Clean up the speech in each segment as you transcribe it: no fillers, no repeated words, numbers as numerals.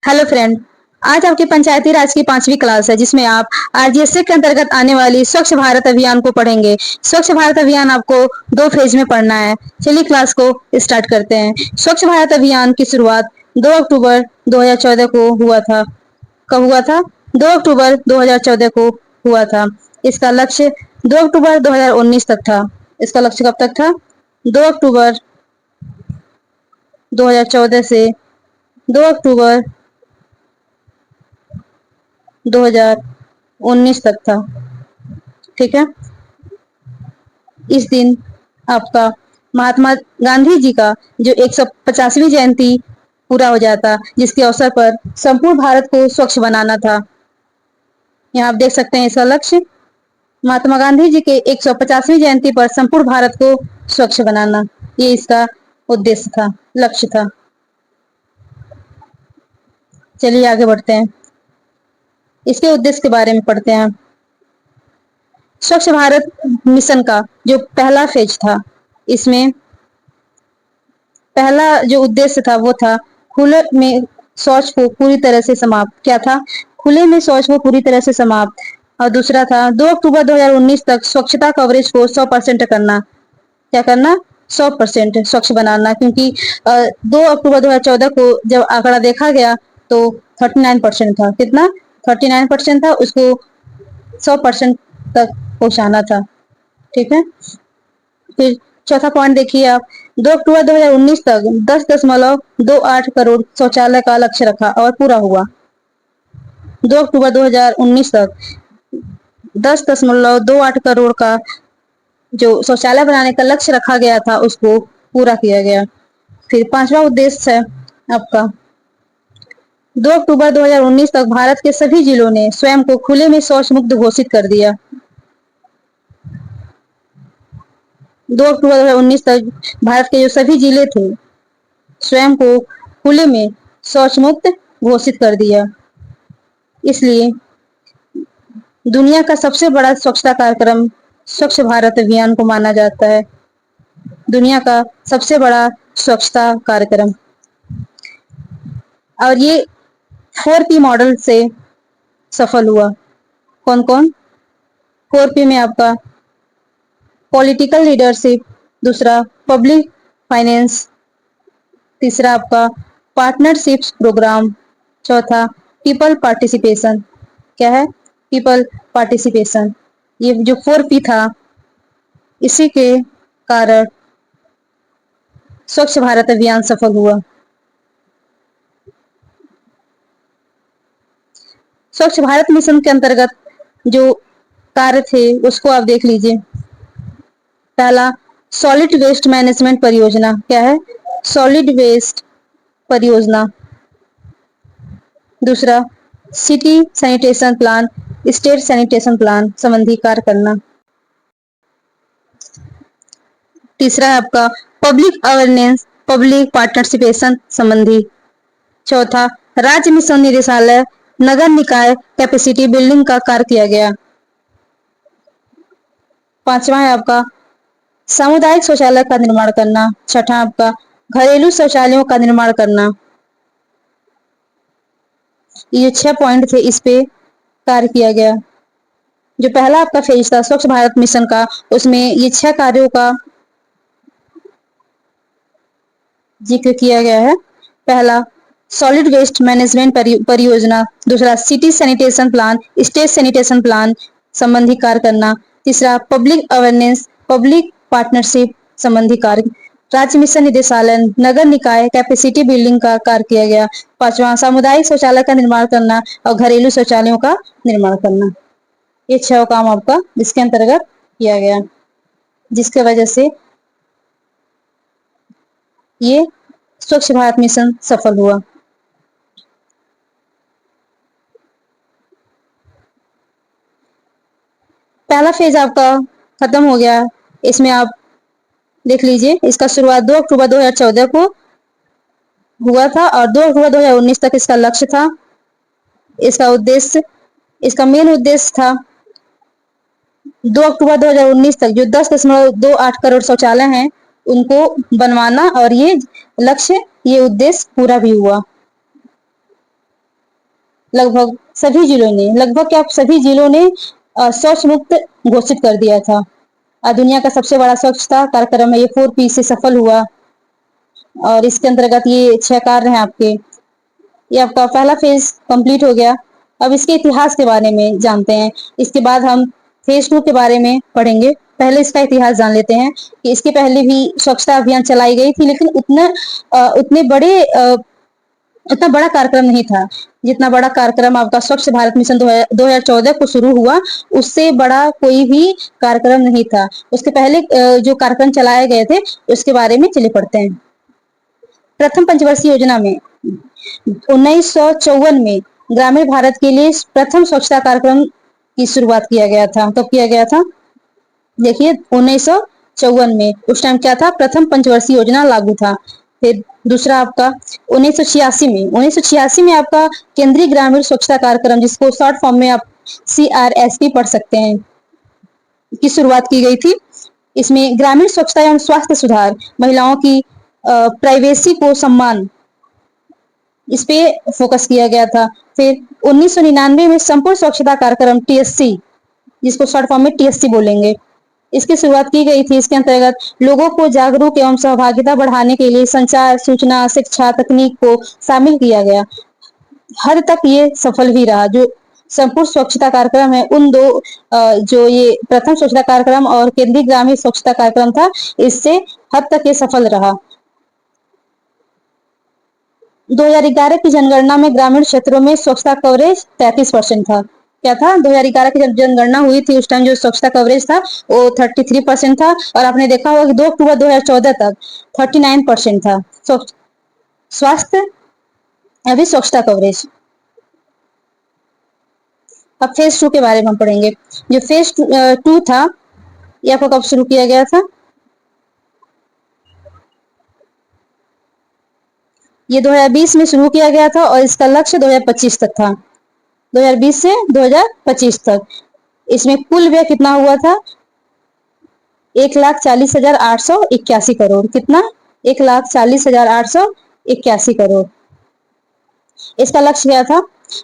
Hello friend. आज आपकी पंचायती राज की 5वीं क्लास है जिसमें आप आरजीएसए के अंतर्गत आने वाली स्वच्छ भारत अभियान को पढ़ेंगे। स्वच्छ भारत अभियान आपको 2 फेज में पढ़ना है। चलिए क्लास को स्टार्ट करते हैं। स्वच्छ भारत अभियान की शुरुआत 2 अक्टूबर 2014 को हुआ था। कब हुआ था? 2 अक्टूबर 2014 को हुआ था। इसका लक्ष्य 2 अक्टूबर 2019 तक था। इसका लक्ष्य कब तक था? 2 अक्टूबर 2014 से 2 अक्टूबर 2019 तक था। ठीक है। इस दिन आपका महात्मा गांधी जी का जो 150वीं जयंती पूरा हो जाता, जिसके अवसर पर संपूर्ण भारत को स्वच्छ बनाना था। यहाँ आप देख सकते हैं इसका लक्ष्य महात्मा गांधी जी के 150वीं जयंती पर संपूर्ण भारत को स्वच्छ बनाना, ये इसका उद्देश्य था, लक्ष्य था। चलिए आगे बढ़ते हैं, इसके उद्देश्य के बारे में पढ़ते हैं। स्वच्छ भारत मिशन का जो पहला फेज था, इसमें पहला जो उद्देश्य था वो था खुले में शौच को पूरी तरह से समाप्त। क्या था? खुले में शौच को पूरी तरह से समाप्त। और दूसरा था 2 अक्टूबर 2019 तक स्वच्छता कवरेज को 100% करना। क्या करना? 100% स्वच्छ बनाना, क्योंकि 2 अक्टूबर 2014 को जब आंकड़ा देखा गया तो 39% था। कितना? 39% था। उसको 100% तक पहुंचाना था। ठीक है। फिर चौथा पॉइंट देखिए आप, 2 अक्टूबर 2019 तक 10.28 करोड़ शौचालय का लक्ष्य रखा और पूरा हुआ। 2 अक्टूबर 2019 तक 10.28 करोड़ का जो शौचालय बनाने का लक्ष्य रखा गया था उसको पूरा किया गया। फिर पांचवा उद्देश्य है आपका 2 अक्टूबर 2019 तक भारत के सभी जिलों ने स्वयं को खुले में शौच मुक्त घोषित कर दिया। 2 अक्टूबर 2019 तक भारत के जो सभी जिले थे स्वयं को खुले में शौच मुक्त घोषित कर दिया। इसलिए दुनिया का सबसे बड़ा स्वच्छता कार्यक्रम स्वच्छ भारत अभियान को माना जाता है। दुनिया का सबसे बड़ा स्वच्छता कार्यक्रम। और ये 4P मॉडल से सफल हुआ। कौन कौन? 4P में आपका पॉलिटिकल लीडरशिप, दूसरा पब्लिक फाइनेंस, तीसरा आपका पार्टनरशिप्स प्रोग्राम, चौथा पीपल पार्टिसिपेशन। क्या है? People participation. ये जो 4P था, इसी के कारण स्वच्छ भारत अभियान सफल हुआ। स्वच्छ भारत मिशन के अंतर्गत जो कार्य थे उसको आप देख लीजिए। पहला, सॉलिड वेस्ट मैनेजमेंट परियोजना। क्या है? सॉलिड वेस्ट परियोजना। दूसरा, city sanitation plan, state sanitation plan संबंधी कार्य करना। तीसरा है आपका पब्लिक अवेयरनेस, पब्लिक पार्टिसिपेशन संबंधी। चौथा, राज्य मिशन निदेशालय नगर निकाय कैपेसिटी बिल्डिंग का कार्य किया गया। पांचवा है आपका सामुदायिक शौचालय का निर्माण करना। छठा आपका घरेलू शौचालयों का निर्माण करना। ये 6 पॉइंट थे, इस पे कार्य किया गया। जो पहला आपका फेज था स्वच्छ भारत मिशन का, उसमें ये 6 कार्यों का जिक्र किया गया है। पहला, सॉलिड वेस्ट मैनेजमेंट परियोजना। दूसरा, city sanitation plan, state sanitation plan संबंधी कार्य करना। तीसरा, पब्लिक अवेयरनेस, पब्लिक पार्टनरशिप संबंधी कार्य। राज्य मिशन निदेशालय नगर निकाय कैपेसिटी बिल्डिंग का कार्य किया गया। पांचवा, सामुदायिक शौचालय का निर्माण करना और घरेलू शौचालयों का निर्माण करना। ये 6 काम आपका इसके अंतर्गत किया गया, जिसके वजह से ये स्वच्छ भारत मिशन सफल हुआ। पहला फेज आपका खत्म हो गया। इसमें आप देख लीजिए, इसका शुरुआत 2 अक्टूबर 2014 को हुआ था और 2 अक्टूबर 2019 तक इसका लक्ष्य था। इसका उद्देश्य, इसका मेन उद्देश्य था 2 अक्टूबर 2019 तक जो 10.28 करोड़ शौचालय हैं उनको बनवाना, और ये लक्ष्य, ये उद्देश्य पूरा भी हुआ। लगभग सभी जिलों ने, लगभग क्या सभी जिलों ने शौच मुक्त घोषित कर दिया था। दुनिया का सबसे बड़ा स्वच्छता कार्यक्रम है ये 4P से सफल हुआ और इसके अंतर्गत ये 6 कार्य हैं आपके। ये आपका पहला फेज कंप्लीट हो गया। अब इसके इतिहास के बारे में जानते हैं। इसके बाद हम फेज 2 के बारे में पढ़ेंगे। पहले इसका इतिहास जान लेते हैं कि इसके पहले भी स्वच्छता अभियान चलाई गई थी, लेकिन उतने बड़े इतना बड़ा कार्यक्रम नहीं था जितना बड़ा कार्यक्रम आपका स्वच्छ भारत मिशन 2014 को शुरू हुआ, उससे बड़ा कोई भी कार्यक्रम नहीं था। उसके पहले जो कार्यक्रम चलाए गए थे उसके बारे में चलिए पढ़ते हैं। प्रथम पंचवर्षीय योजना में 1954 में ग्रामीण भारत के लिए प्रथम स्वच्छता कार्यक्रम की शुरुआत किया गया था। कब किया गया था? देखिए 1954 में। उस टाइम क्या था? प्रथम पंचवर्षीय योजना लागू था। फिर दूसरा आपका 1986 में आपका केंद्रीय ग्रामीण स्वच्छता कार्यक्रम, जिसको शॉर्ट फॉर्म में आप CRSP पढ़ सकते हैं, की शुरुआत की गई थी। इसमें ग्रामीण स्वच्छता एवं स्वास्थ्य सुधार, महिलाओं की प्राइवेसी को सम्मान, इस पे फोकस किया गया था। फिर 1999 में संपूर्ण स्वच्छता कार्यक्रम TSC, जिसको शॉर्ट फॉर्म में TSC बोलेंगे, इसकी शुरुआत की गई थी। इसके अंतर्गत लोगों को जागरूक एवं सहभागिता बढ़ाने के लिए संचार, सूचना, शिक्षा, तकनीक को शामिल किया गया। हद तक ये सफल भी रहा। जो संपूर्ण स्वच्छता कार्यक्रम है, उन दो जो ये प्रथम स्वच्छता कार्यक्रम और केंद्रीय ग्रामीण स्वच्छता कार्यक्रम था, इससे हद तक ये सफल रहा। 2011 की जनगणना में ग्रामीण क्षेत्रों में स्वच्छता कवरेज 33% था। क्या था? 2011 की जब जनगणना हुई थी उस टाइम जो स्वच्छता कवरेज था वो 33% था, और आपने देखा होगा कि 2 अक्टूबर 2014 तक 39% था स्वास्थ्य अभी स्वच्छता कवरेज। अब फेज 2 के बारे में हम पढ़ेंगे। जो फेज 2 था ये आपको कब शुरू किया गया था? ये 2020 में शुरू किया गया था और इसका लक्ष्य 2025 तक था। 2020 से 2025 तक इसमें कुल व्यय कितना हुआ था? 1,40,881 करोड़। कितना? 1,40,881 करोड़। इसका लक्ष्य क्या था?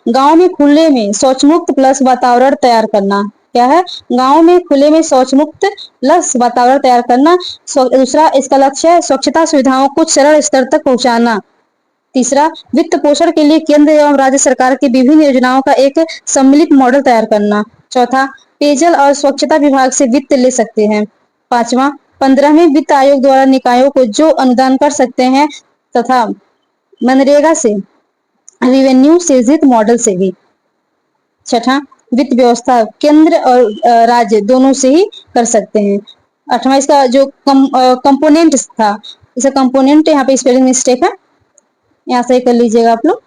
गांव में खुले में शौच मुक्त प्लस वातावरण तैयार करना। क्या है? गांव में खुले में शौच मुक्त प्लस वातावरण तैयार करना। दूसरा इसका लक्ष्य है स्वच्छता सुविधाओं को सरल स्तर तक पहुंचाना। तीसरा, वित्त पोषण के लिए केंद्र एवं राज्य सरकार की विभिन्न योजनाओं का एक सम्मिलित मॉडल तैयार करना। चौथा, पेयजल और स्वच्छता विभाग से वित्त ले सकते हैं। पांचवा, 15वें वित्त आयोग द्वारा निकायों को जो अनुदान कर सकते हैं तथा मनरेगा से रेवेन्यू सृजित मॉडल से भी। छठा, वित्त व्यवस्था केंद्र और राज्य दोनों से ही कर सकते हैं। आठवां, इसका जो कंपोनेंट था, इसका कंपोनेंट यहाँ पे स्पेलिंग मिस्टेक है, यहाँ सही कर लीजिएगा आप लोग।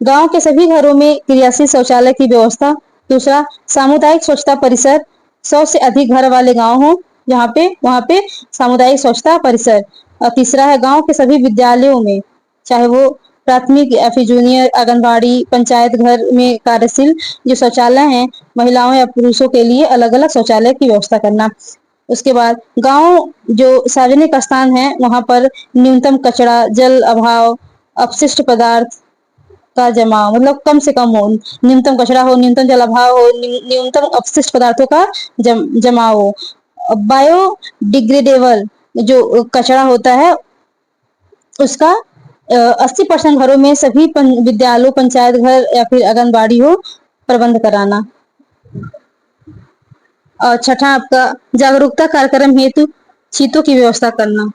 गांव के सभी घरों में क्रियाशील शौचालय की व्यवस्था। दूसरा, सामुदायिक स्वच्छता परिसर, 100 से अधिक घर वाले गांव हो वहां पे सामुदायिक स्वच्छता परिसर। और तीसरा है गांव के सभी विद्यालयों में, चाहे वो प्राथमिक या फिर जूनियर, आंगनबाड़ी, पंचायत घर में कार्यशील जो शौचालय हैं, महिलाओं या पुरुषों के लिए अलग अलग शौचालय की व्यवस्था करना। उसके बाद गांव जो सार्वजनिक स्थान है वहां पर न्यूनतम कचरा, जल अभाव, अपशिष्ट पदार्थ का जमाव, मतलब कम से कम हो, न्यूनतम कचरा हो, न्यूनतम जल अभाव हो, न्यूनतम अपशिष्ट पदार्थों का जमाव हो। बायोडिग्रेडेबल जो कचरा होता है उसका 80% घरों में सभी विद्यालयों, पंचायत घर या फिर आंगनबाड़ी हो प्रबंध कराना। और छठा आपका जागरूकता कार्यक्रम हेतु चीतों की व्यवस्था करना।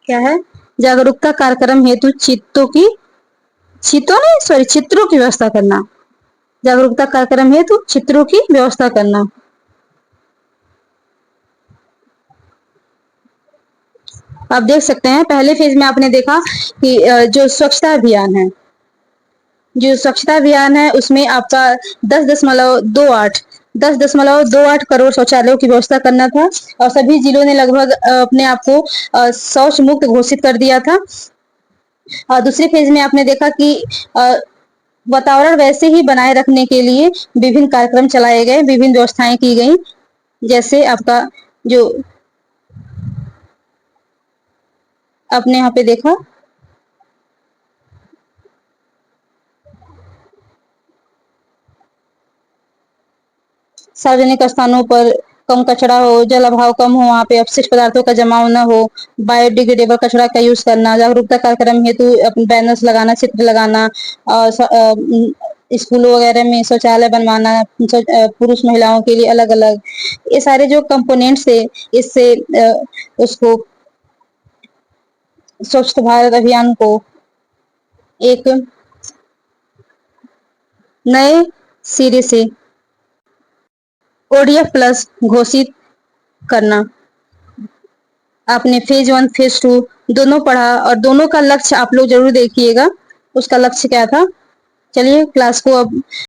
क्या है? जागरूकता कार्यक्रम हेतु चित्रों की व्यवस्था करना। जागरूकता कार्यक्रम हेतु चित्रों की व्यवस्था करना। आप देख सकते हैं पहले फेज में आपने देखा कि जो स्वच्छता अभियान है, उसमें आपका 10.28 करोड़ शौचालयों की व्यवस्था करना था और सभी जिलों ने लगभग अपने आप को शौच मुक्त घोषित कर दिया था। और दूसरे फेज में आपने देखा कि वातावरण वैसे ही बनाए रखने के लिए विभिन्न कार्यक्रम चलाए गए, विभिन्न व्यवस्थाएं की गई। जैसे आपका जो आपने यहाँ पे देखा सार्वजनिक स्थानों पर कम कचरा हो, जल अभाव कम हो, वहाँ पे अपशिष्ट पदार्थों का जमाव न हो, बायोडिग्रेडेबल कचरा का यूज करना, जागरूकता कार्यक्रम हेतु बैनर्स लगाना, चित्र लगाना और स्कूलों वगैरह में शौचालय बनवाना, पुरुष महिलाओं के लिए अलग अलग, ये सारे जो कंपोनेंट्स है इससे उसको स्वच्छ भारत अभियान को एक नए सिरे से ओडीएफ प्लस घोषित करना। आपने फेज 1 फेज 2 दोनों पढ़ा और दोनों का लक्ष्य आप लोग जरूर देखिएगा, उसका लक्ष्य क्या था। चलिए क्लास को अब